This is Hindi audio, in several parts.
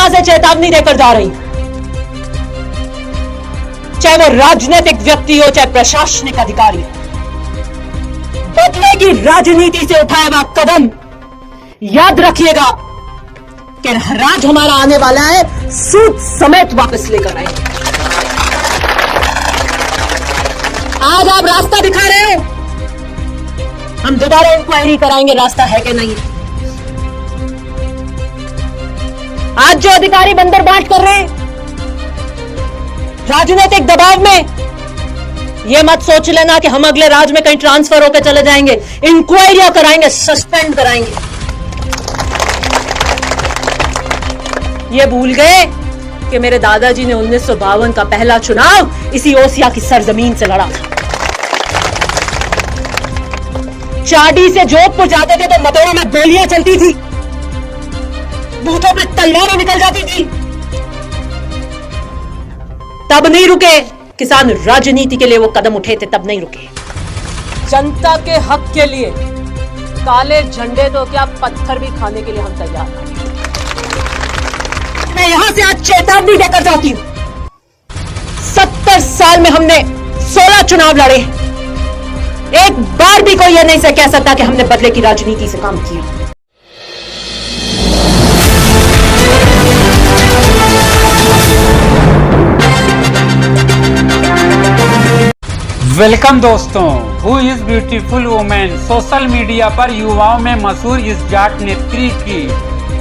यहां से चेतावनी देकर जा रही हूं, चाहे वो राजनीतिक व्यक्ति हो, चाहे प्रशासनिक अधिकारी हो, बदले की राजनीति से उठाया हुआ कदम याद रखिएगा कि राज हमारा आने वाला है, सूद समेत वापस लेकर आएंगे। आज आप रास्ता दिखा रहे हो, हम दोबारा इंक्वायरी कराएंगे रास्ता है कि नहीं। आज जो अधिकारी बंदरबाट कर रहे हैं राजनीतिक दबाव में, यह मत सोच लेना कि हम अगले राज्य में कहीं ट्रांसफर होकर चले जाएंगे। इंक्वायरियां कराएंगे, सस्पेंड कराएंगे। ये भूल गए कि मेरे दादाजी ने 1952 का पहला चुनाव इसी ओसिया की सरजमीन से लड़ा था। चाडी से जोधपुर जाते थे तो मतों में गोलियां चलती थी, बूथों में तलवारें निकल जाती थी। तब नहीं रुके किसान, राजनीति के लिए वो कदम उठे थे, तब नहीं रुके। जनता के हक के लिए काले झंडे तो क्या पत्थर भी खाने के लिए हम तैयार हैं। मैं यहां से आज चेतावनी देकर जाती हूं, 70 साल में हमने 16 चुनाव लड़े, एक बार भी कोई यह नहीं कह सकता कि हमने बदले की राजनीति से काम किया। वेलकम दोस्तों, who is beautiful women. Social media पर युवाओं में मशहूर इस जाट नेत्री की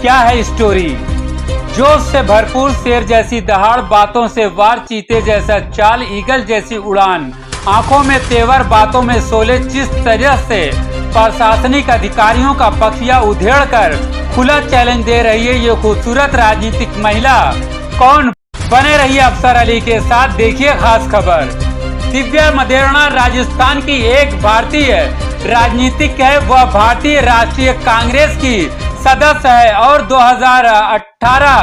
क्या है स्टोरी। जोश से भरपूर शेर जैसी दहाड़, बातों से वार चीते जैसा चाल, ईगल जैसी उड़ान, आंखों में तेवर, बातों में शोले। जिस तरह से प्रशासनिक अधिकारियों का पखिया उधेड़ कर खुला चैलेंज दे रही है ये खूबसूरत राजनीतिक महिला, कौन बने रही अफसर अली के साथ, देखिए खास खबर। दिव्या मदेरणा राजस्थान की एक भारतीय राजनीतिक है। वह भारतीय राष्ट्रीय कांग्रेस की सदस्य है और 2018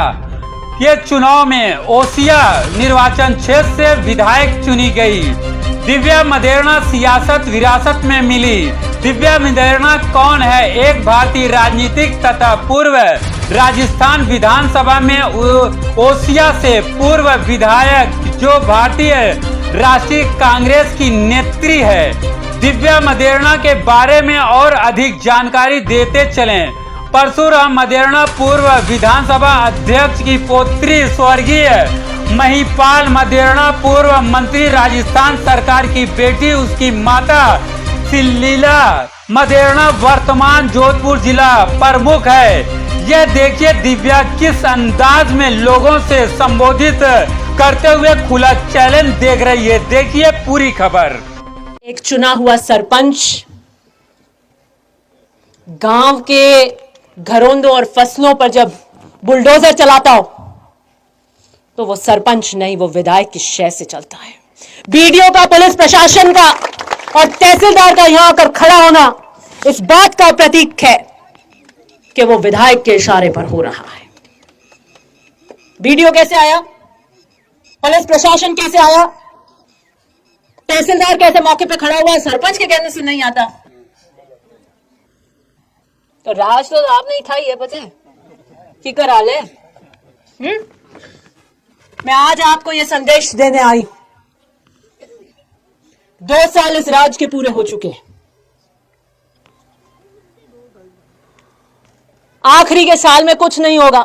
के चुनाव में ओसिया निर्वाचन क्षेत्र से विधायक चुनी गई। दिव्या मदेरणा सियासत विरासत में मिली। दिव्या मदेरणा कौन है? एक भारतीय राजनीतिक तथा पूर्व राजस्थान विधानसभा में ओसिया से पूर्व विधायक जो भारतीय राष्ट्रीय कांग्रेस की नेत्री है। दिव्या मदेरणा के बारे में और अधिक जानकारी देते चलें। परशुराम मदेरणा पूर्व विधानसभा अध्यक्ष की पोत्री, स्वर्गीय महिपाल मदेरणा पूर्व मंत्री, राजस्थान सरकार की बेटी। उसकी माता सिलीला मदेरणा वर्तमान जोधपुर जिला प्रमुख है। यह देखिए दिव्या किस अंदाज में लोगों से संबोधित करते हुए खुला चैलेंज देख रही है। देखिए पूरी खबर। एक चुना हुआ सरपंच गांव के घरोंदों और फसलों पर जब बुलडोजर चलाता हो तो वो सरपंच नहीं, वो विधायक की शय से चलता है। बीडीओ का, पुलिस प्रशासन का और तहसीलदार का यहां आकर खड़ा होना इस बात का प्रतीक है कि वो विधायक के इशारे पर हो रहा है। बीडीओ कैसे आया, पुलिस प्रशासन कैसे आया, तहसीलदार कैसे मौके पे खड़ा हुआ, सरपंच के कहने से नहीं आता। तो राज तो आपने ही खाई है, पता है कि करा ले। मैं आज आपको यह संदेश देने आई। 2 साल इस राज के पूरे हो चुके हैं। आखिरी के साल में कुछ नहीं होगा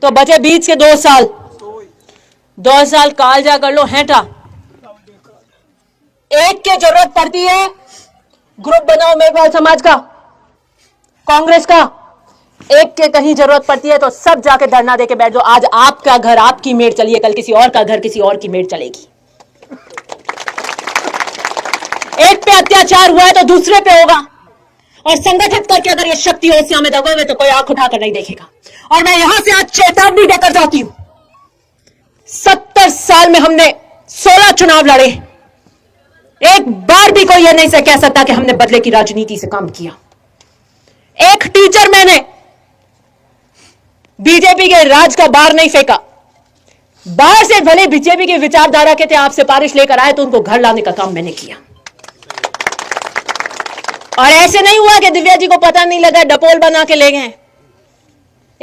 तो बचे बीच के 2 साल। 2 साल कालजा कर लो, हेटा। एक की जरूरत पड़ती है, ग्रुप बनाओ मेघवाल समाज का, कांग्रेस का। एक के कहीं जरूरत पड़ती है तो सब जाके धरना देके बैठ जाओ। आज आपका घर आपकी मेड़ चलिए, कल किसी और का घर किसी और की मेड़ चलेगी। एक पे अत्याचार हुआ है तो दूसरे पे होगा, और संगठित करके अगर ये शक्ति ओसिया में दबोगे तो कोई आंख उठाकर नहीं देखेगा। और मैं यहां से आज चेतावनी देकर जाती हूं, 70 साल में हमने 16 चुनाव लड़े, एक बार भी कोई यह नहीं कह सकता कि हमने बदले की राजनीति से काम किया। एक टीचर मैंने बीजेपी के राज का बाहर नहीं फेंका। बाहर से भले बीजेपी की विचारधारा के थे, आप सिफारिश लेकर आए तो उनको घर लाने का काम मैंने किया। और ऐसे नहीं हुआ कि दिव्या जी को पता नहीं लगा, डपोल बना के ले गए।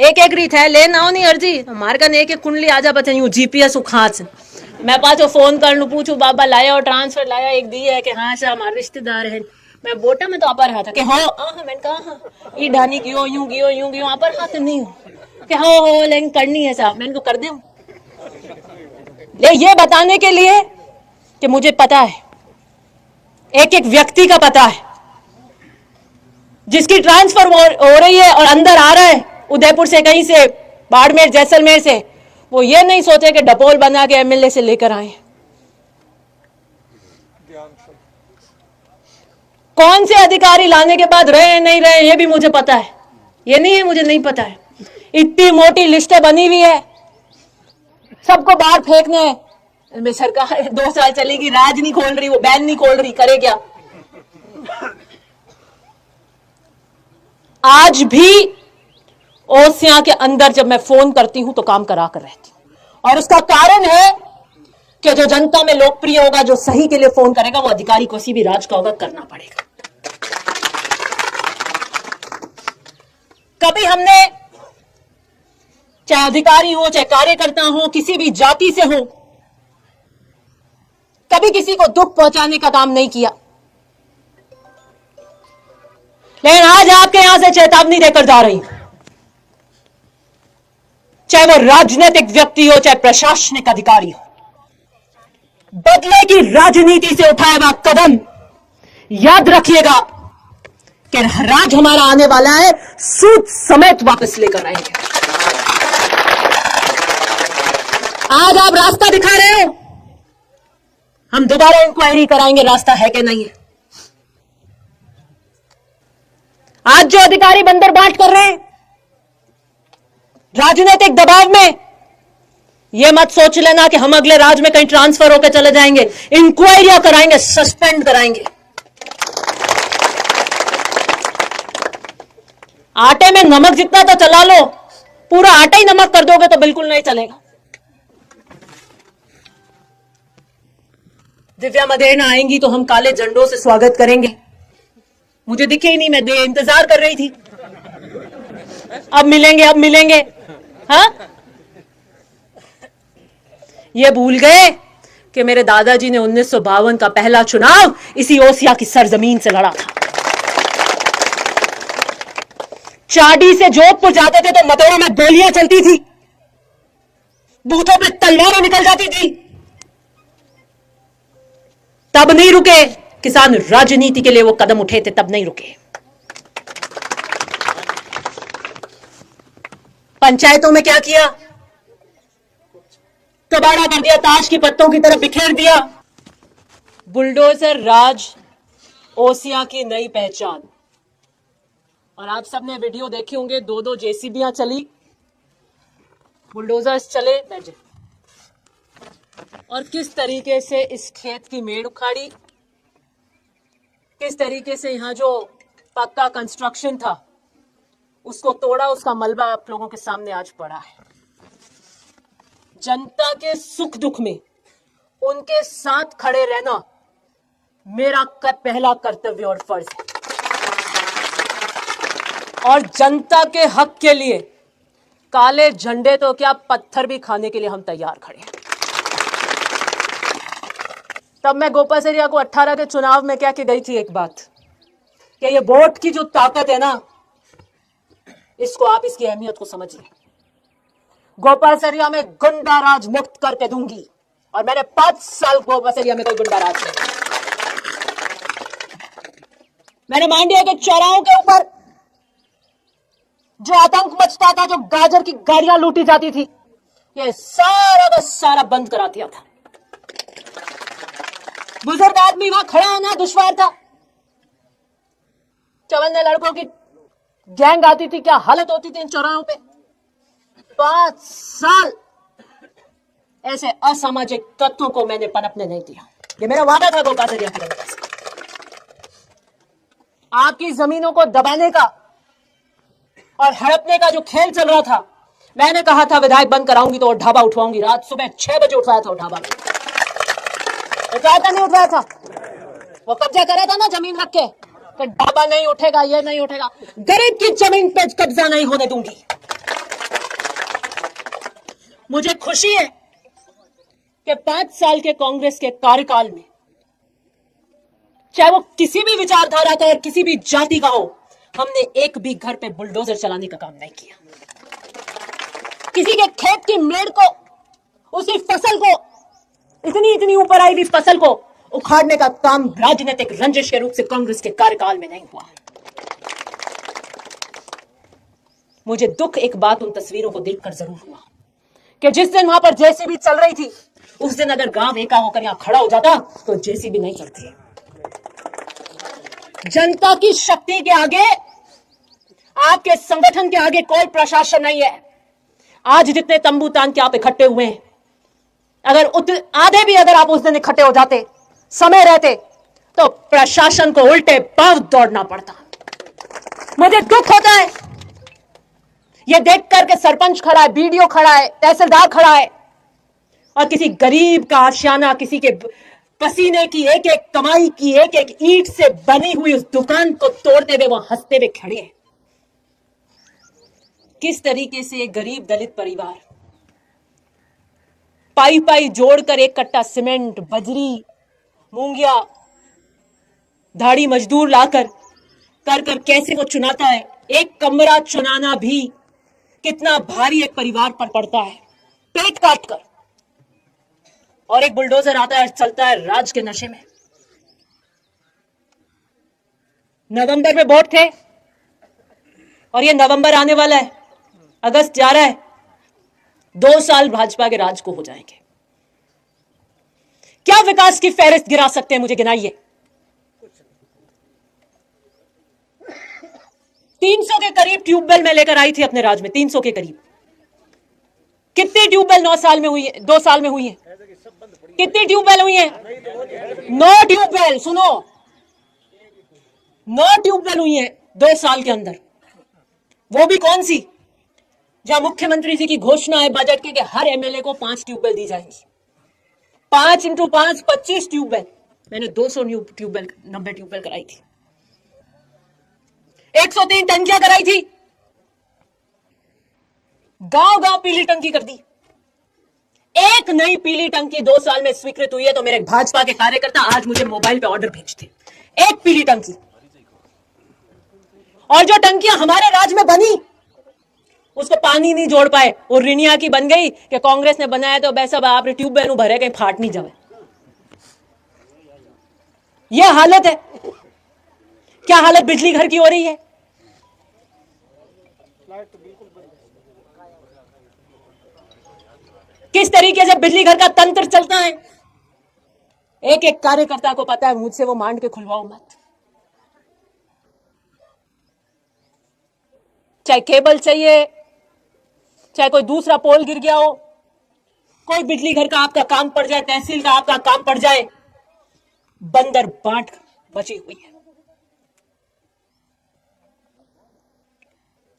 एक एक रीत है ले ना नहीं अर्जी हमारे का एक एक कुंडली आजा बचा यूं जीपीएस खास मैं पाछो फोन कर लू पूछू बाबा लाया और ट्रांसफर लाया एक दी है कि हाँ सर हमारे रिश्तेदार है मैं बोटा में तो आप रहा था कि हाँ मैंने कहा हाँ ई ढानी गियो यूं गियो आप हाथ नहीं हो कि हाँ हो लेकिन करनी है साहब मैं इनको कर दूं ले ये बताने के लिए कि मुझे पता है एक एक व्यक्ति का पता है जिसकी ट्रांसफर हो रही है और अंदर आ रहा है उदयपुर से कहीं से बाड़मेर जैसलमेर से वो ये नहीं सोचे कि डपोल बना के एमएलए से लेकर आए कौन से अधिकारी लाने के बाद रहे नहीं रहे ये भी मुझे पता है ये नहीं है मुझे नहीं पता है इतनी मोटी लिस्टें बनी हुई है सबको बाहर फेंकने हैं सरकार 2 साल चलेगी राज नहीं खोल रही वो बैन नहीं खोल रही करे क्या आज भी ओसिया के अंदर जब मैं फोन करती हूं तो काम करा कर रहती हूं और उसका कारण है कि जो जनता में लोकप्रिय होगा जो सही के लिए फोन करेगा वो अधिकारी किसी भी राज का होगा करना पड़ेगा कभी हमने चाहे अधिकारी हो चाहे कार्यकर्ता हो किसी भी जाति से हो कभी किसी को दुख पहुंचाने का काम नहीं किया लेकिन आज आपके यहां से चेतावनी देकर जा रही हूं चाहे वो राजनीतिक व्यक्ति हो चाहे प्रशासनिक अधिकारी हो बदले की राजनीति से उठाया हुआ कदम याद रखिएगा कि राज हमारा आने वाला है सूद समेत वापस लेकर आएंगे आज आप रास्ता दिखा रहे हो हम दोबारा इंक्वायरी कराएंगे रास्ता है कि नहीं है आज जो अधिकारी बंदर बांट कर रहे हैं राजनीतिक दबाव में यह मत सोच लेना कि हम अगले राज्य में कहीं ट्रांसफर होकर चले जाएंगे इंक्वायरियां कराएंगे सस्पेंड कराएंगे आटे में नमक जितना तो चला लो पूरा आटा ही नमक कर दोगे तो बिल्कुल नहीं चलेगा दिव्या मदेना आएंगी तो हम काले झंडों से स्वागत करेंगे मुझे दिखे ही नहीं मैं इंतजार कर रही थी अब मिलेंगे हाँ ये भूल गए कि मेरे दादाजी ने 1952 का पहला चुनाव इसी ओसिया की सरजमीन से लड़ा था चाडी से जोधपुर जाते थे तो मथुरा में गोलियां चलती थी बूथों में तलवारें निकल जाती थी तब नहीं रुके किसान राजनीति के लिए वो कदम उठे थे तब नहीं रुके पंचायतों में क्या किया कबाड़ा कर दिया ताश की पत्तों की तरफ बिखेर दिया बुलडोजर राज ओसिया की नई पहचान और आप सबने वीडियो देखे होंगे 2-2 जेसीबियां चली बुलडोजर्स चले बैठे और किस तरीके से इस खेत की मेड़ उखाड़ी किस तरीके से यहां जो पक्का कंस्ट्रक्शन था उसको तोड़ा उसका मलबा आप लोगों के सामने आज पड़ा है जनता के सुख दुख में उनके साथ खड़े रहना मेरा पहला कर्तव्य और फर्ज है और जनता के हक के लिए काले झंडे तो क्या पत्थर भी खाने के लिए हम तैयार खड़े हैं तब मैं गोपासरिया को 18 के चुनाव में क्या की गई थी एक बात कि ये वोट की जो ताकत है ना इसको आप इसकी अहमियत को समझिए गोपासरिया में गुंडा राज मुक्त करके दूंगी और मैंने 5 साल गोपासरिया में कोई गुंडा राज नहीं मैंने मांडिया के चौराहों के ऊपर जो आतंक मचता था जो गाजर की गाड़ियां लूटी जाती थी ये सारा का सारा बंद करा दिया था बुजुर्ग आदमी वहां खड़ा होना दुश्वार था चवन्ने लड़कों की गैंग आती थी क्या हालत होती थी इन चौराहों पे 5 साल ऐसे असामाजिक तत्वों को मैंने पनपने नहीं दिया ये मेरा वादा था गोपासरिया की जनता से आपकी जमीनों को दबाने का और हड़पने का जो खेल चल रहा था मैंने कहा था विधायक बंद कराऊंगी तो ढाबा उठवाऊंगी रात सुबह 6 बजे उठवाया था ढाबा उठवाया था नहीं उठवाया था वो कब्जा करा था ना जमीन रख के कि ढाबा नहीं उठेगा ये नहीं उठेगा गरीब की जमीन पे कब्जा नहीं होने दूंगी मुझे खुशी है कि 5 साल के कांग्रेस के कार्यकाल में, चाहे वो किसी भी विचारधारा का और किसी भी जाति का हो, हमने एक भी घर पे बुलडोजर चलाने का काम नहीं किया। किसी के खेत की मेड़ को, उसी फसल को, इतनी ऊपर आई हुई फसल को उखाड़ने का काम राजनीतिक रंजिश के रूप से कांग्रेस के कार्यकाल में नहीं हुआ। मुझे दुख एक बात उन तस्वीरों को देखकर जरूर हुआ कि जिस दिन वहां पर जेसीबी चल रही थी, उस दिन अगर गांव एका होकर यहां खड़ा हो जाता तो जेसीबी नहीं चलती। जनता की शक्ति के आगे, आपके संगठन के आगे कोई प्रशासन नहीं है। आज जितने तंबू तान के आप इकट्ठे हुए हैं, अगर आधे भी अगर आप उस दिन इकट्ठे हो जाते, समय रहते, तो प्रशासन को उल्टे पांव दौड़ना पड़ता। मुझे दुख होता है यह देखकर के सरपंच खड़ा है, बीडीओ खड़ा है, तहसीलदार खड़ा है और किसी गरीब का आशियाना, किसी के पसीने की एक एक कमाई की एक एक ईंट से बनी हुई उस दुकान को तोड़ते हुए वहां हंसते हुए खड़े हैं। किस तरीके से एक गरीब दलित परिवार पाई जोड़कर एक कट्टा सीमेंट, बजरी, मूंगिया, धाड़ी मजदूर लाकर कर कैसे वो चुनाता है। एक कमरा चुनाना भी कितना भारी एक परिवार पर पड़ता है, पेट काट कर। और एक बुलडोजर आता है, चलता है राज के नशे में। नवंबर में वोट थे और ये नवंबर आने वाला है, अगस्त जा रहा है, 2 साल भाजपा के राज को हो जाएंगे। क्या विकास की फहरिस्त गिरा सकते हैं? मुझे गिनाइए। 300 के करीब ट्यूबवेल मैं लेकर आई थी अपने राज में, 300 के करीब। कितनी ट्यूबवेल 9 साल में हुई है, 2 साल में हुई है? कितनी ट्यूबवेल हुई है? 9 ट्यूबवेल। सुनो, 9 ट्यूबवेल हुई है 2 साल के अंदर। वो भी कौन सी? जहां मुख्यमंत्री जी की घोषणा है बजट के कि हर एमएलए को 5 ट्यूबवेल दी जाएंगी। 5 × 5 25 ट्यूबवेल। मैंने 200 ट्यूबवेल 90 ट्यूबवेल कराई थी। 103 टंकियां कराई थी। गांव पीली टंकी कर दी। एक नई पीली टंकी 2 साल में स्वीकृत हुई है तो मेरे भाजपा के कार्यकर्ता आज मुझे मोबाइल पे ऑर्डर भेजते। एक पीली टंकी। और जो टंकियां हमारे राज में बनी उसको पानी नहीं जोड़ पाए, वो रिनिया की बन गई कि कांग्रेस ने बनाया तो वैसा आपने ट्यूबवेल भरे कहीं फाट नहीं जाए। यह हालत है। क्या हालत बिजली घर की हो रही है? किस तरीके से बिजली घर का तंत्र चलता है, एक एक कार्यकर्ता को पता है। मुझसे वो मांड के खुलवाओ मत। चाहे केबल चाहिए, चाहे कोई दूसरा पोल गिर गया हो, कोई बिजली घर का आपका काम पड़ जाए, तहसील का आपका काम पड़ जाए, बंदर बांट बची हुई है।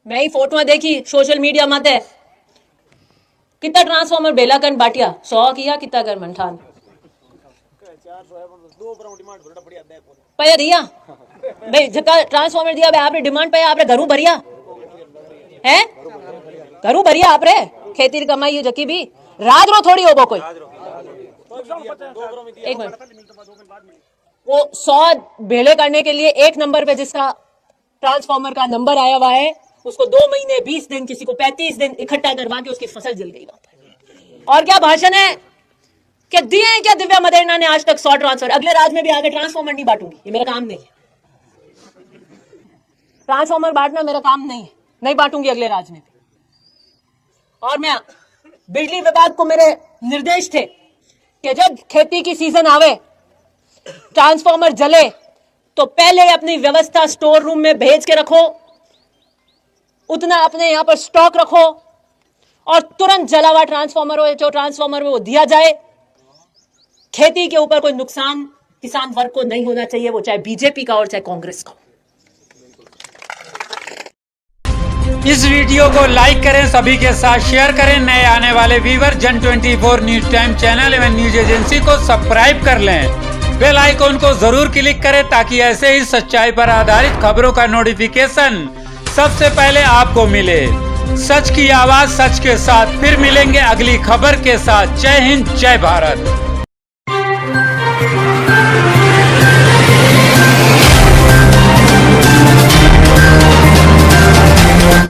मैं ही फोटो देखी सोशल मीडिया मत है, कितना ट्रांसफॉर्मर बेलाकन बाटिया 100 किया, कितना कर मंठान पया दिया भाई, जका ट्रांसफॉर्मर दिया भाई आपने डिमांड पे आपने घरों भरिया है, घरों भरिया आपने खेती की कमाई है जकी भी राज रो थोड़ी हो। वो कोई एक मिनट, वो 100 भेड़े करने के लिए एक नंबर पे जिसका ट्रांसफॉर्मर का नंबर आया हुआ है उसको 2 महीने 20 दिन, किसी को 35 दिन इकट्ठा करवा के उसकी फसल जल गई वहां पर। और क्या भाषण है क्या दिए हैं क्या दिव्या मदेरणा ने आज तक 100 ट्रांसफर? अगले राज में भी आगे ट्रांसफॉर्मर नहीं बांटूंगी, ये मेरा काम नहीं है। ट्रांसफॉर्मर बांटना मेरा काम नहीं है, नहीं बांटूंगी अगले राज में भी। और मैं बिजली विभाग को मेरे निर्देश थे कि जब खेती की सीजन आवे, ट्रांसफॉर्मर जले तो पहले अपनी व्यवस्था स्टोर रूम में भेज के रखो, उतना अपने यहां पर स्टॉक रखो और तुरंत जला हुआ ट्रांसफॉर्मर हो जो ट्रांसफॉर्मर में वो दिया जाए। खेती के ऊपर कोई नुकसान किसान वर्ग को नहीं होना चाहिए, वो चाहे बीजेपी का और चाहे कांग्रेस का। इस वीडियो को लाइक करें, सभी के साथ शेयर करें। नए आने वाले व्यूअर जन 24 न्यूज टाइम चैनल एवं न्यूज एजेंसी को सब्सक्राइब कर लें। बेल आइकॉन को जरूर क्लिक करें ताकि ऐसे ही सच्चाई पर आधारित खबरों का नोटिफिकेशन सबसे पहले आपको मिले। सच की आवाज सच के साथ फिर मिलेंगे अगली खबर के साथ। जय हिंद, जय भारत।